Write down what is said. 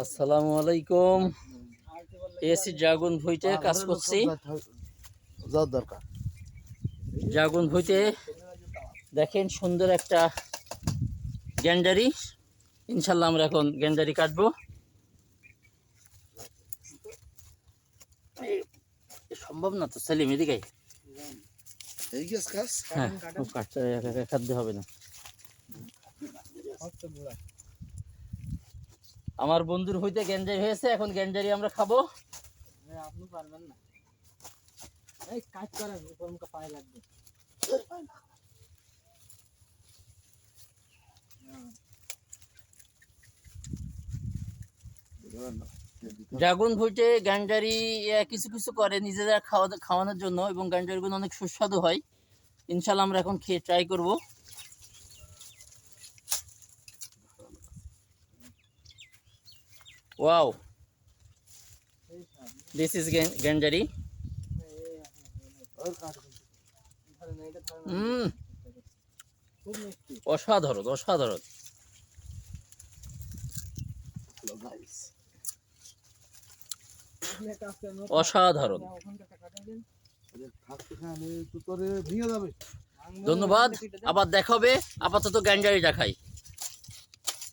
আসসালামু আলাইকুম। AC dragon ভুইতে কাজ করছি। ড্রাগন ভুইতে দেখেন সুন্দর একটা গ্যান্ডারি। ইনশাল্লাহ আমরা এখন গ্যান্ডারি কাটবো। সম্ভব না তো সেলিম, এদিকে হ্যাঁ, কাটতে খাদ্য হবে না। আমার বন্ধুর হইতে গ্যান্ডারি হয়েছে, এখন গ্যান্ডারি আমরা খাবো। আপনি পারবেন না, এই কাজ করেন, উপরমুখে পায়ে লাগবে। ড্রাগন ফ্রুটে গ্যান্ডারি কিছু কিছু করে নিজেরা খাওয়ানোর জন্য, এবং গ্যান্ডারিগুলো অনেক সুস্বাদু হয়। ইনশাল্লাহ আমরা এখন খেয়ে ট্রাই করব। ওয়াও, দিস ইজ গ্যান্ডারি। অসাধারণ অসাধারণ। অসাধারণ, ধন্যবাদ। আবার দেখা হবে। আপাতত গ্যান্ডারিটা খাই।